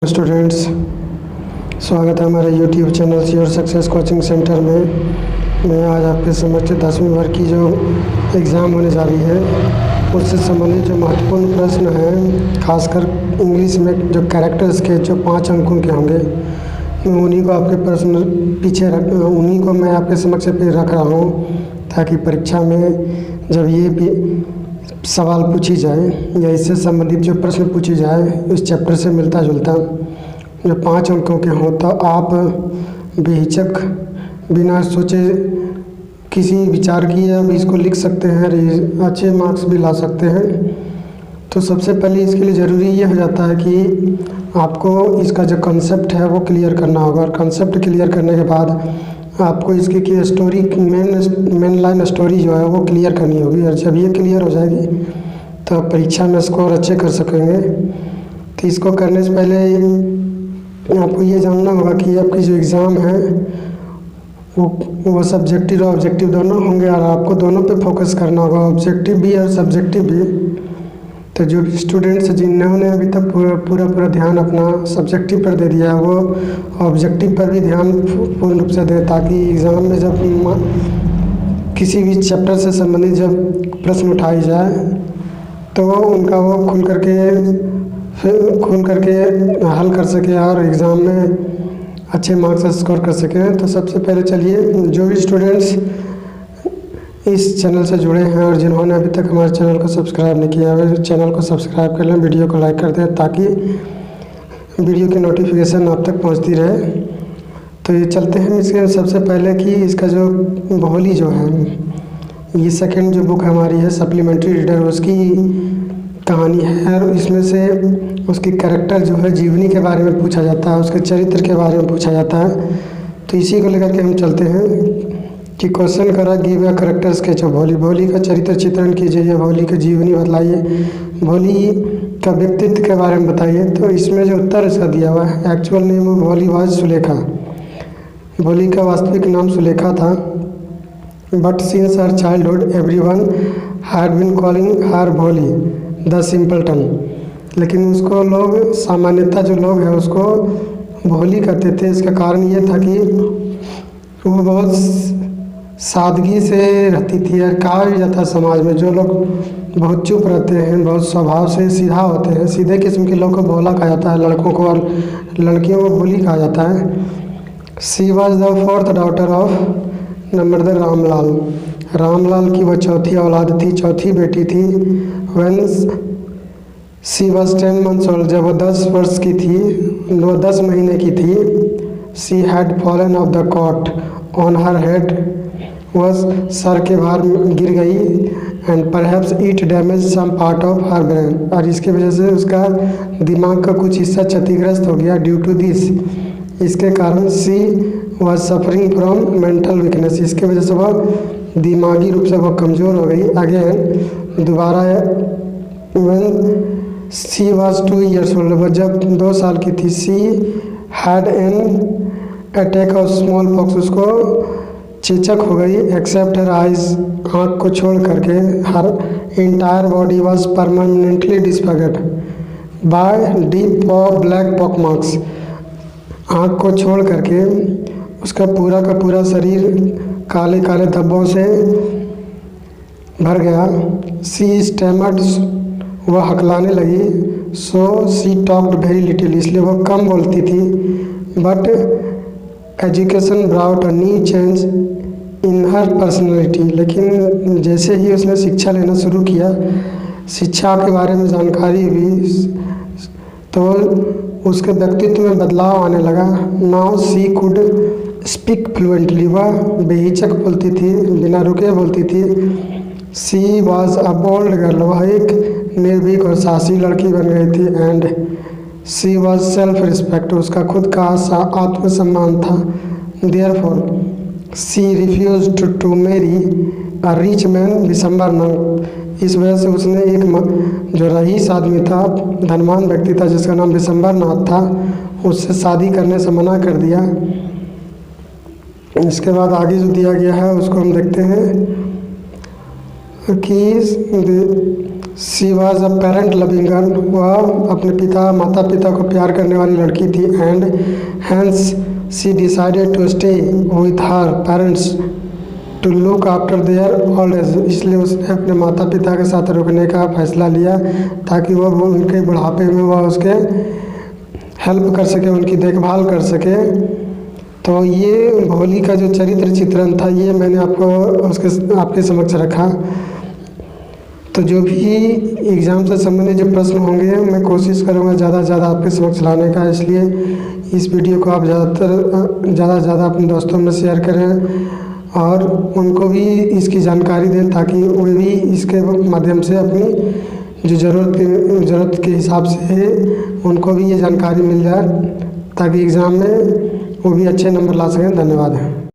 Students, स्वागत है हमारे YouTube channel your success coaching centre में। मैं आज आपके समक्ष 10वीं वर्ग की जो एग्ज़ाम होने जा रही है उससे संबंधित जो महत्वपूर्ण प्रश्न हैं, खासकर इंग्लिश में जो कैरेक्टर्स के जो 5 अंकों के होंगे, उन्हीं को आपके प्रश्न उन्हीं को मैं आपके समक्ष पे रख रहा हूँ, ताकि परीक्षा में जब ये भी सवाल पूछी जाए या इससे संबंधित जो प्रश्न पूछी जाए इस चैप्टर से मिलता जुलता जो 5 अंकों के हों, तो आप बेहिचक बिना सोचे किसी विचार किए आप इसको लिख सकते हैं, अच्छे मार्क्स भी ला सकते हैं। तो सबसे पहले इसके लिए ज़रूरी ये हो जाता है कि आपको इसका जो कंसेप्ट है वो क्लियर करना होगा, और कंसेप्ट क्लियर करने के बाद आपको इसकी की स्टोरी मेन लाइन स्टोरी जो है वो क्लियर करनी होगी, और जब ये क्लियर हो जाएगी तो आप परीक्षा में स्कोर अच्छे कर सकेंगे। तो इसको करने से पहले आपको ये जानना होगा कि आपकी जो एग्ज़ाम है वो सब्जेक्टिव और ऑब्जेक्टिव दोनों होंगे, और आपको दोनों पे फोकस करना होगा, ऑब्जेक्टिव भी और सब्जेक्टिव भी। तो जो स्टूडेंट्स जिन्होंने अभी तक पूरा ध्यान अपना सब्जेक्टिव पर दे दिया है वो ऑब्जेक्टिव पर भी ध्यान पूर्ण रूप से दें, ताकि एग्ज़ाम में जब किसी भी चैप्टर से संबंधित जब प्रश्न उठाई जाए तो उनका वो खुल करके हल कर सके और एग्ज़ाम में अच्छे मार्क्स स्कोर कर सकें। तो सबसे पहले चलिए, जो भी स्टूडेंट्स इस चैनल से जुड़े हैं और जिन्होंने अभी तक हमारे चैनल को सब्सक्राइब नहीं किया है, चैनल को सब्सक्राइब कर लें, वीडियो को लाइक कर दें, ताकि वीडियो की नोटिफिकेशन आप तक पहुंचती रहे। तो ये चलते हैं इसके सबसे पहले कि इसका जो भोली जो है, ये सेकंड जो बुक हमारी है सप्लीमेंट्री रीडर, उसकी कहानी है, और इसमें से उसकी कैरेक्टर जो है जीवनी के बारे में पूछा जाता है, उसके चरित्र के बारे में पूछा जाता है। तो इसी को लेकर के हम चलते हैं कि क्वेश्चन करा give a character sketch of भोली। भोली का चरित्र चित्रण कीजिए या भोली की जीवनी बतलाइए, भोली का व्यक्तित्व के बारे में बताइए। तो इसमें जो उत्तर इसका दिया हुआ है, actual name of Bholi was Sulekha. Bholi का वास्तविक नाम सुलेखा था, but since her childhood everyone had been calling her Bholi the simpleton. लेकिन उसको लोग सामान्यतः जो लोग हैं उसको भोली कहते थे। इसका कारण ये था कि वो बहुत सादगी से रहती थी, और कहा भी जाता है समाज में जो लोग बहुत चुप रहते हैं, बहुत स्वभाव से सीधा होते हैं, सीधे किस्म के लोग को भोला कहा जाता है, लड़कों को, और लड़कियों को भोली कहा जाता है। She was the 4th daughter of number the Ramlal. Ramlal की वह चौथी औलाद थी, चौथी बेटी थी। When she was 10 months old, जब वो 10 वर्ष की थी, वो 10 महीने की थी। She had fallen off the cot on her head, वह सर के बाहर गिर गई, and perhaps it damage some part of her brain, और इसकी वजह से उसका दिमाग का कुछ हिस्सा क्षतिग्रस्त हो गया। ड्यू टू दिस, इसके कारण she was suffering from mental weakness, इसके वजह से वह दिमागी रूप से वह कमज़ोर हो गई। अगेन दोबारा, when she was 2 years old, वह जब 2 साल की थी। She had an attack of small pox, उसको चेचक हो गई। एक्सेप्ट हर आइज, आँख को छोड़ करके, her entire body was permanently disfigured by deep और ब्लैक पॉक मार्क्स। आँख को छोड़ करके उसका पूरा का पूरा शरीर काले काले धब्बों से भर गया। सी स्टैमर्ड, वह हकलाने लगी। सो सी टॉक्ड वेरी लिटिल, इसलिए वह कम बोलती थी। But education brought a new change in her personality, लेकिन जैसे ही उसने शिक्षा लेना शुरू किया, शिक्षा के बारे में जानकारी हुई, तो उसके व्यक्तित्व में बदलाव आने लगा। Now she could speak fluently, वह बेहिचक बोलती थी, बिना रुके बोलती थी। She was a bold girl, वह एक निर्भीक और साहसी लड़की बन गई थी। And she was self respect, उसका खुद का आत्मसम्मान था। Therefore she refused to marry a rich man Vishambhar Nath, इस वजह से उसने एक जो रईस आदमी था, धनवान व्यक्ति था जिसका नाम विशंबर नाथ था, उससे शादी करने से मना कर दिया। इसके बाद आगे जो दिया गया है उसको हम देखते हैं कि she was a parent loving girl, वह अपने माता पिता को प्यार करने वाली लड़की थी। And hence she decided to stay with her parents to look after their old age, इसलिए उसने अपने माता पिता के साथ रुकने का फैसला लिया ताकि वह उनके बुढ़ापे में वह उसके हेल्प कर सके, उनकी देखभाल कर सके। तो ये भोली का जो चरित्र चित्रण था ये मैंने आपके समक्ष रखा। तो जो भी एग्ज़ाम से संबंधित जो प्रश्न होंगे मैं कोशिश करूँगा ज़्यादा से ज़्यादा आपके समक्ष लाने का, इसलिए इस वीडियो को आप ज़्यादा से ज़्यादा अपने दोस्तों में शेयर करें और उनको भी इसकी जानकारी दें ताकि वे भी इसके माध्यम से अपनी जो ज़रूरत के हिसाब से उनको भी ये जानकारी मिल जाए ताकि एग्ज़ाम में वो भी अच्छे नंबर ला सकें। धन्यवाद।